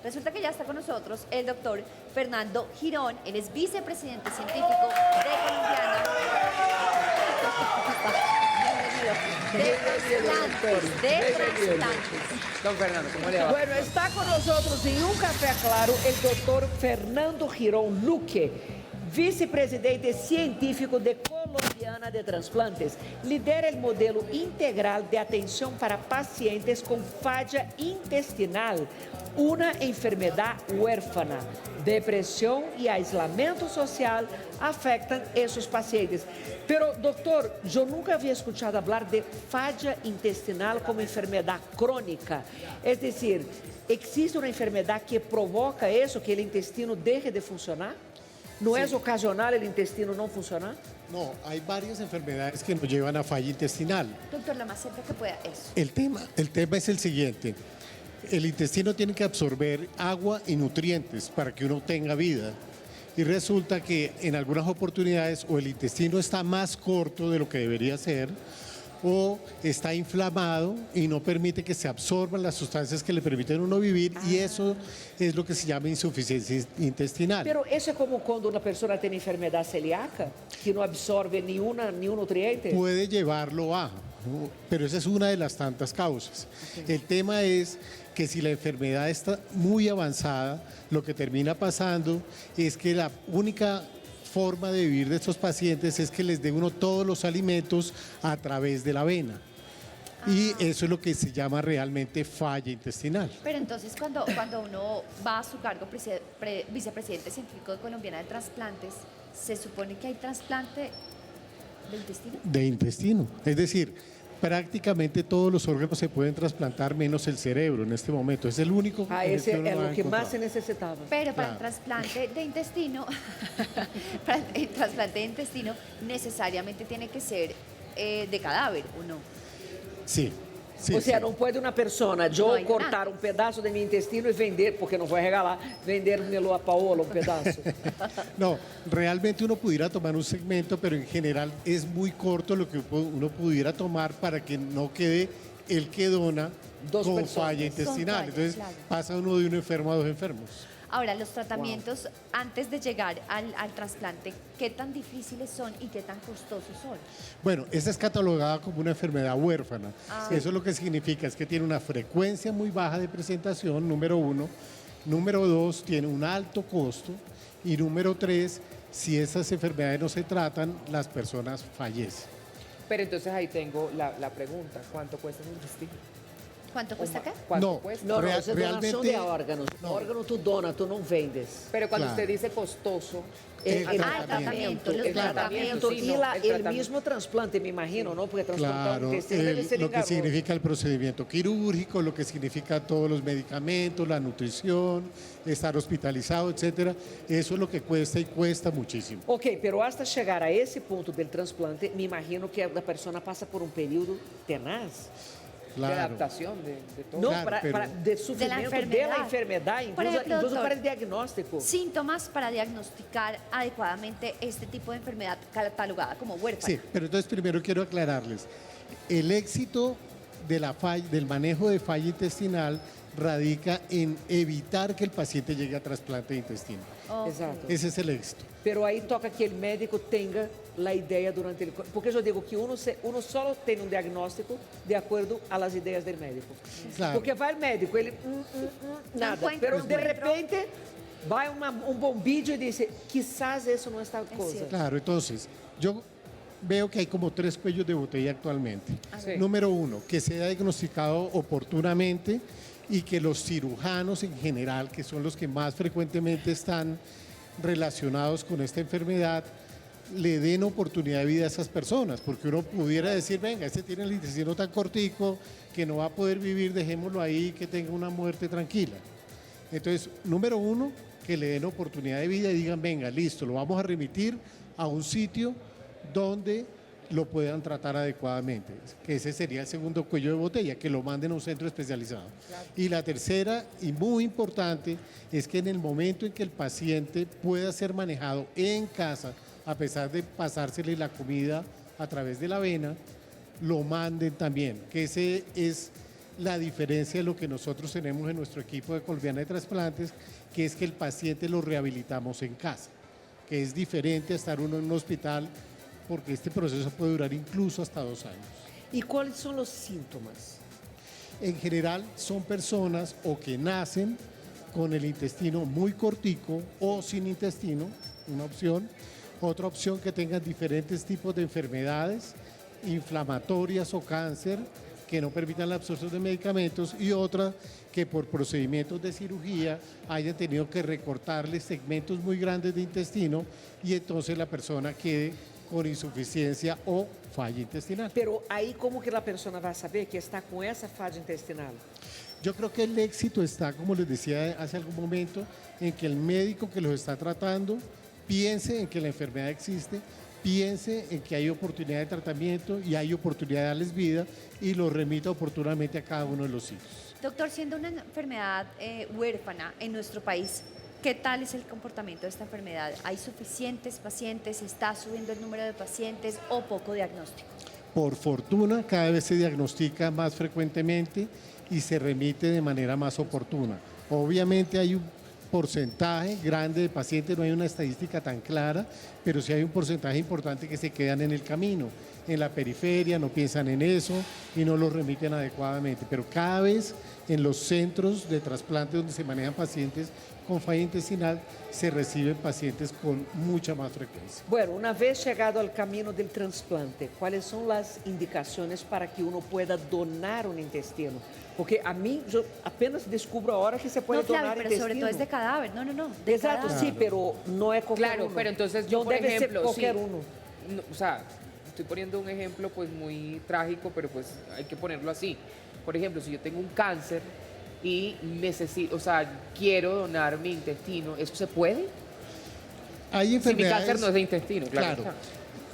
Resulta que ya está con nosotros el doctor Fernando Girón, él es vicepresidente científico de Colombiana de trasplantes. Don Fernando, ¿cómo le va? Bueno, está con nosotros en Un Café Claro el doctor Fernando Girón Luque, vicepresidente científico de Colombiana de Transplantes. Lidera el modelo integral de atención para pacientes con falla intestinal, una enfermedad huérfana. Depresión y aislamiento social afectan a esos pacientes. Pero, doctor, yo nunca había escuchado hablar de falla intestinal como enfermedad crónica. Es decir, ¿existe una enfermedad que provoca eso, que el intestino deje de funcionar? ¿No es ocasional el intestino no funcionar? No, hay varias enfermedades que nos llevan a falla intestinal. Doctor, lo más cerca que pueda, eso. El tema es el siguiente. El intestino tiene que absorber agua y nutrientes para que uno tenga vida. Y resulta que en algunas oportunidades o el intestino está más corto de lo que debería ser, o está inflamado y no permite que se absorban las sustancias que le permiten a uno vivir, y eso es lo que se llama insuficiencia intestinal. Pero eso es como cuando una persona tiene enfermedad celíaca, que no absorbe ni un nutriente. Puede llevarlo a, pero esa es una de las tantas causas. Okay. El tema es que si la enfermedad está muy avanzada, lo que termina pasando es que la única forma de vivir de estos pacientes es que les dé uno todos los alimentos a través de la vena. Y eso es lo que se llama realmente falla intestinal. Pero entonces cuando uno va a su cargo vicepresidente científico de Colombiana de Trasplantes, ¿se supone que hay trasplante de intestino? De intestino, es decir, prácticamente todos los órganos se pueden trasplantar menos el cerebro en este momento. Es el único. Ese es lo que más se necesitaba. Pero para el trasplante de intestino, para el trasplante de intestino necesariamente tiene que ser de cadáver, ¿o no? Sí. Sí, o sea, sí. no puede una persona, yo no cortar un pedazo de mi intestino y vender, porque no voy a regalar, vendérmelo a Paola un pedazo. No, realmente uno pudiera tomar un segmento, pero en general es muy corto lo que uno pudiera tomar para que no quede el que dona con falla intestinal. Entonces pasa uno de un enfermo a dos enfermos. Ahora, los tratamientos antes de llegar al trasplante, ¿qué tan difíciles son y qué tan costosos son? Bueno, esta es catalogada como una enfermedad huérfana. Eso lo que significa es que tiene una frecuencia muy baja de presentación, número uno. Número dos, tiene un alto costo. Y número tres, si esas enfermedades no se tratan, las personas fallecen. Pero entonces ahí tengo la pregunta, ¿cuánto cuesta un intestino? ¿Cuánto cuesta acá? No, cuesta? No, es donación de órganos. No. Órgano tú donas, tú no vendes. Pero cuando usted dice costoso, el tratamiento y el mismo trasplante, me imagino, ¿no? Porque trasplantar claro, debe ser lo que significa el procedimiento quirúrgico, lo que significa todos los medicamentos, la nutrición, estar hospitalizado, etcétera. Eso es lo que cuesta y cuesta muchísimo. Ok, pero hasta llegar a ese punto del trasplante, me imagino que la persona pasa por un periodo tenaz. Claro. De adaptación, de todo. No, de sufrimiento de la enfermedad, incluso para el diagnóstico. Síntomas para diagnosticar adecuadamente este tipo de enfermedad catalogada como huérfana. Sí, pero entonces primero quiero aclararles. El éxito de del manejo de falla intestinal radica en evitar que el paciente llegue a trasplante de intestino. Exacto. Ese es el éxito. Pero ahí toca que el médico tenga la idea durante el... Porque yo digo que uno solo tiene un diagnóstico de acuerdo a las ideas del médico. Claro. Porque va el médico, ele... nada. Pero de repente va un bombillo y dice, quizás eso no es tal cosa. Claro, entonces, yo veo que hay como 3 cuellos de botella actualmente. Número uno, que sea diagnosticado oportunamente y que los cirujanos en general, que son los que más frecuentemente están relacionados con esta enfermedad, le den oportunidad de vida a esas personas, porque uno pudiera decir, venga, este tiene el intestino tan cortico que no va a poder vivir, dejémoslo ahí, que tenga una muerte tranquila. Entonces, número uno, que le den oportunidad de vida y digan, venga, listo, lo vamos a remitir a un sitio donde lo puedan tratar adecuadamente, que ese sería el segundo cuello de botella, que lo manden a un centro especializado. Claro. Y la tercera, y muy importante, es que en el momento en que el paciente pueda ser manejado en casa, a pesar de pasársele la comida a través de la vena, lo manden también, que ese es la diferencia de lo que nosotros tenemos en nuestro equipo de Colombiana de Trasplantes, que es que el paciente lo rehabilitamos en casa, que es diferente a estar uno en un hospital, porque este proceso puede durar incluso hasta 2 años. ¿Y cuáles son los síntomas? En general son personas o que nacen con el intestino muy cortico o sin intestino, una opción. Otra opción, que tengan diferentes tipos de enfermedades inflamatorias o cáncer que no permitan la absorción de medicamentos, y otra, que por procedimientos de cirugía hayan tenido que recortarle segmentos muy grandes de intestino y entonces la persona quede con insuficiencia o falla intestinal. Pero aí como que a pessoa vai saber que está com essa falha intestinal? Yo creo que el éxito está, como les decía hace algún momento, en que el médico que los está tratando piense en que la enfermedad existe, piense en que hay oportunidad de tratamiento y hay oportunidad de darles vida, y lo remita oportunamente a cada uno de los sitios. Doctor, siendo una enfermedad huérfana en nuestro país, ¿qué tal es el comportamiento de esta enfermedad? ¿Hay suficientes pacientes? ¿Está subiendo el número de pacientes o poco diagnóstico? Por fortuna, cada vez se diagnostica más frecuentemente y se remite de manera más oportuna. Obviamente hay un porcentaje grande de pacientes, no hay una estadística tan clara, pero sí hay un porcentaje importante que se quedan en el camino, en la periferia, no piensan en eso y no los remiten adecuadamente. Pero cada vez en los centros de trasplante donde se manejan pacientes con falla intestinal, se reciben pacientes con mucha más frecuencia. Bueno, una vez llegado al camino del trasplante, ¿cuáles son las indicaciones para que uno pueda donar un intestino? Porque a mí, yo apenas descubro ahora que se puede No, claro, donar pero intestino. sobre todo es de cadáver. No, de Exacto, cadáver. sí, pero no es cualquier Claro, uno. pero entonces yo, no por debe ejemplo, ser cualquier sí, uno. no, o sea, estoy poniendo un ejemplo pues muy trágico, pero pues hay que ponerlo así. Por ejemplo, si yo tengo un cáncer y necesito, o sea, quiero donar mi intestino, ¿eso se puede? Hay Si mi enfermedades, cáncer no es de intestino, claro. claro,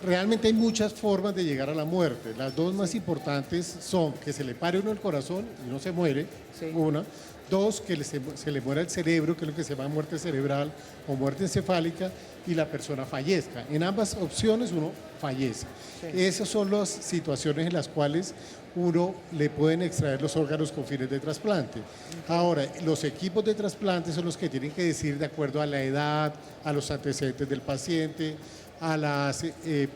realmente hay muchas formas de llegar a la muerte. Las dos más importantes son que se le pare uno el corazón y no se muere, Sí. una. Dos, que se le muera el cerebro, que es lo que se llama muerte cerebral o muerte encefálica, y la persona fallezca. En ambas opciones uno fallece. Esas son las situaciones en las cuales uno le pueden extraer los órganos con fines de trasplante. Ahora, los equipos de trasplante son los que tienen que decir, de acuerdo a la edad, a los antecedentes del paciente, a las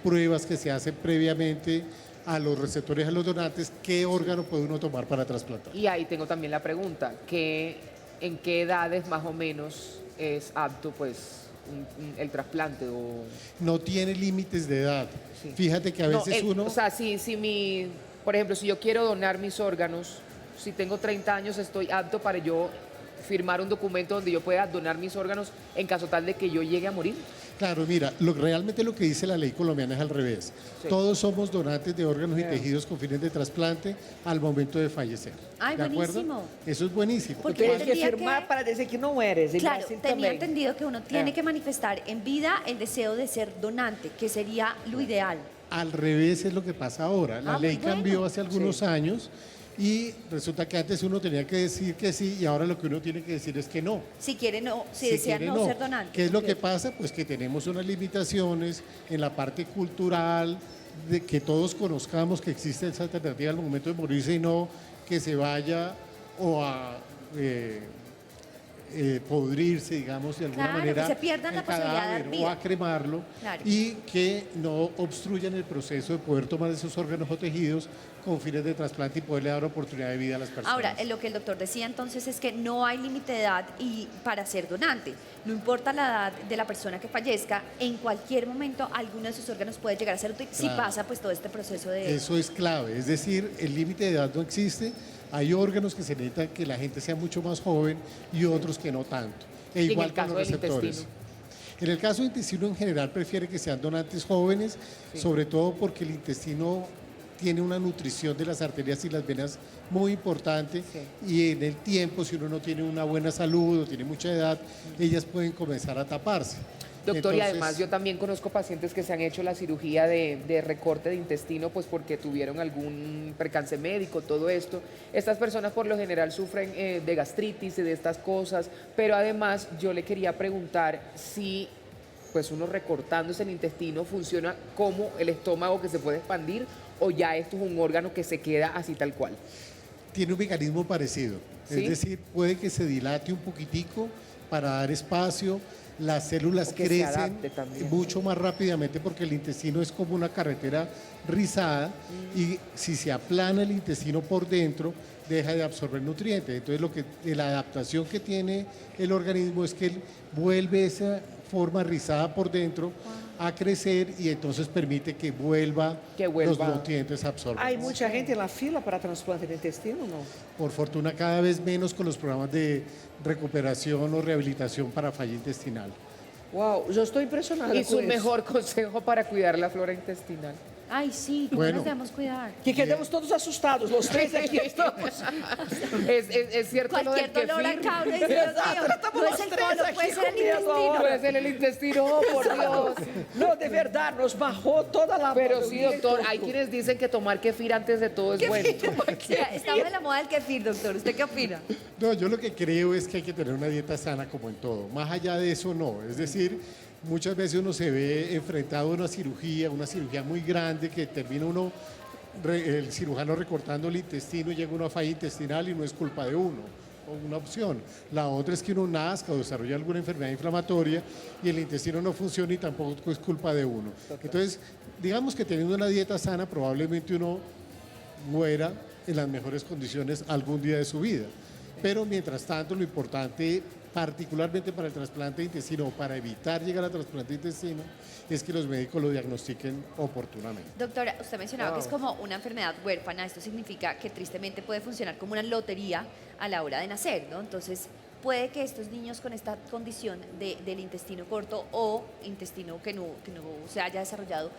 pruebas que se hacen previamente, a los receptores, a los donantes, qué órgano puede uno tomar para trasplantar. Y ahí tengo también la pregunta, ¿en qué edades más o menos es apto pues el trasplante? No tiene límites de edad. Sí. Fíjate que a veces uno... O sea, por ejemplo, si yo quiero donar mis órganos, si tengo 30 años, estoy apto para yo firmar un documento donde yo pueda donar mis órganos en caso tal de que yo llegue a morir. Claro, mira, realmente lo que dice la ley colombiana es al revés. Sí. Todos somos donantes de órganos y tejidos con fines de trasplante al momento de fallecer. Ay, ¿De acuerdo? buenísimo. Eso es buenísimo. Porque Tienes que entendía firmar que- para decir que no eres. En Claro, Brasil tenía también. entendido que uno tiene Ah. que manifestar en vida el deseo de ser donante, que sería lo ideal. Al revés es lo que pasa ahora. La Ah, muy ley bueno. cambió hace algunos años y resulta que antes uno tenía que decir que sí y ahora lo que uno tiene que decir es que no. Si quieren no, si Si desean quiere, no ser donante. ¿Qué es lo Ok. que pasa? Pues que tenemos unas limitaciones en la parte cultural, de que todos conozcamos que existe esa alternativa al momento de morirse y no que se vaya o a podrirse, digamos, de alguna Claro, manera. que se pierdan la el posibilidad de dar cadáver vida. o a cremarlo, Claro. y que no obstruyan el proceso de poder tomar esos órganos o tejidos con fines de trasplante y poderle dar oportunidad de vida a las personas. Ahora, lo que el doctor decía entonces es que no hay límite de edad y para ser donante. No importa la edad de la persona que fallezca, en cualquier momento alguno de sus órganos puede llegar a ser útil si Claro. pasa pues todo este proceso de... Eso es clave, es decir, el límite de edad no existe. Hay órganos que se necesitan que la gente sea mucho más joven y otros que no tanto. E Y en igual el con caso los del receptores. intestino. En el caso del intestino en general prefiere que sean donantes jóvenes, sobre todo porque el intestino tiene una nutrición de las arterias y las venas muy importante, y en el tiempo, si uno no tiene una buena salud o tiene mucha edad, ellas pueden comenzar a taparse. Doctor, y Entonces, además yo también conozco pacientes que se han hecho la cirugía de recorte de intestino pues porque tuvieron algún percance médico, todo esto. Estas personas por lo general sufren de gastritis y de estas cosas, pero además yo le quería preguntar si pues uno recortándose el intestino funciona como el estómago que se puede expandir o ya esto es un órgano que se queda así tal cual. tiene un mecanismo parecido. ¿Sí? Es decir, puede que se dilate un poquitico para dar espacio. Las células O que se crecen adapte también. mucho más rápidamente porque el intestino es como una carretera rizada y si se aplana el intestino por dentro, deja de absorber nutrientes. Entonces, la adaptación que tiene el organismo es que él vuelve esa forma rizada por dentro a crecer y entonces permite que vuelva los nutrientes absorbidos. Hay mucha gente en la fila para trasplante de intestino, ¿no? Por fortuna, cada vez menos con los programas de recuperación o rehabilitación para falla intestinal. Wow, yo estoy impresionada Y con su eso. mejor consejo para cuidar la flora intestinal. Ay, sí, ¿cómo Bueno. nos debemos cuidar? Que quedamos todos asustados, los tres aquí estamos. Es cierto lo del Cualquier dolor kefir. acá, uno dice, Dios mío, no es el colon, puede ser el intestino. Puede ser el intestino, oh, por Dios. No, de verdad, nos bajó toda la... Pero sí, doctor, hay quienes dicen que tomar kefir antes de todo es bueno. Sí, estamos en la moda del kefir, doctor. ¿Usted qué opina? No, yo lo que creo es que hay que tener una dieta sana como en todo. Más allá de eso, no. Es decir, muchas veces uno se ve enfrentado a una cirugía muy grande que termina el cirujano recortando el intestino y llega una falla intestinal y no es culpa de uno, o una opción. La otra es que uno nazca o desarrolla alguna enfermedad inflamatoria y el intestino no funciona y tampoco es culpa de uno. Entonces, digamos que teniendo una dieta sana, probablemente uno muera en las mejores condiciones algún día de su vida. Pero mientras tanto, lo importante, particularmente para el trasplante de intestino o para evitar llegar al trasplante de intestino, es que los médicos lo diagnostiquen oportunamente. Doctora, usted mencionaba que es como una enfermedad huérfana. Esto significa que tristemente puede funcionar como una lotería a la hora de nacer, ¿no? Entonces, puede que estos niños con esta condición del intestino corto o intestino que no se haya desarrollado,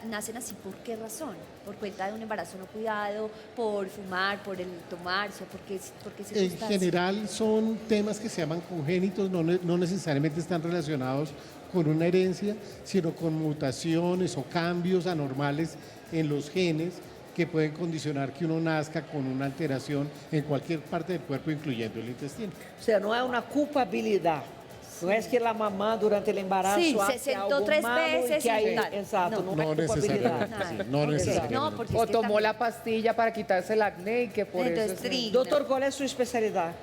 nacen así. ¿Por qué razón? ¿Por cuenta de un embarazo no cuidado? ¿Por fumar? ¿Por el tomarse? ¿Por qué En circunstancias? general son temas que se llaman congénitos, no necesariamente están relacionados con una herencia, sino con mutaciones o cambios anormales en los genes que pueden condicionar que uno nazca con una alteración en cualquier parte del cuerpo, incluyendo el intestino. O sea, no es una culpabilidad. No es que la mamá durante el embarazo Sí, se hace sentó algo 3 malo y veces que y ahí, tal. exacto, No. no, No es culpabilidad. necesariamente, sí, no Ok, necesariamente. no, porque es O que tomó también- la pastilla para quitarse el acné y que por Entonces, eso... tri- Doctor, ¿cuál es su especialidad?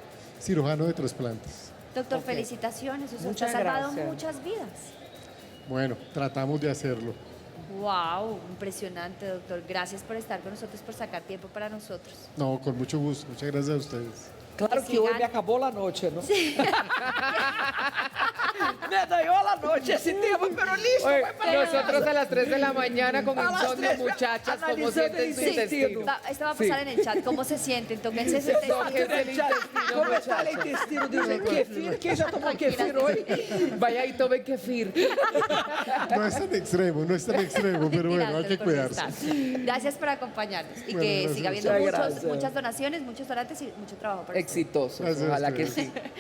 Cirujano de trasplantes. Doctor, Ok. felicitaciones. Usted Muchas ha salvado gracias. muchas vidas. Bueno, tratamos de hacerlo. Wow, impresionante, doctor. Gracias por estar con nosotros, por sacar tiempo para nosotros. No, con mucho gusto. Muchas gracias a ustedes. Claro Que que hoy sigan. me acabó la noche, ¿no? Me dañó la noche ese tema, pero listo. Oye, voy para nosotros a las 3 de la mañana con A las insomnio, 3, muchachas, ¿cómo analizando sienten el su intestino. intestino? Esto va a pasar en el chat. ¿Cómo se sienten? Tóquense ese Tóquense test. el intestino, ¿Cómo está el muchachos. intestino? Dice, kefir, ¿quién ya tomó kefir hoy? Vaya y tome kefir. No es tan extremo, pero bueno, hay que Por cuidarse. estar. Gracias por acompañarnos y Bueno, que gracias. siga habiendo Muchas gracias. muchas donaciones, muchos donantes y mucho trabajo para ustedes. Exitosos, Gracias a ojalá que ustedes. sí.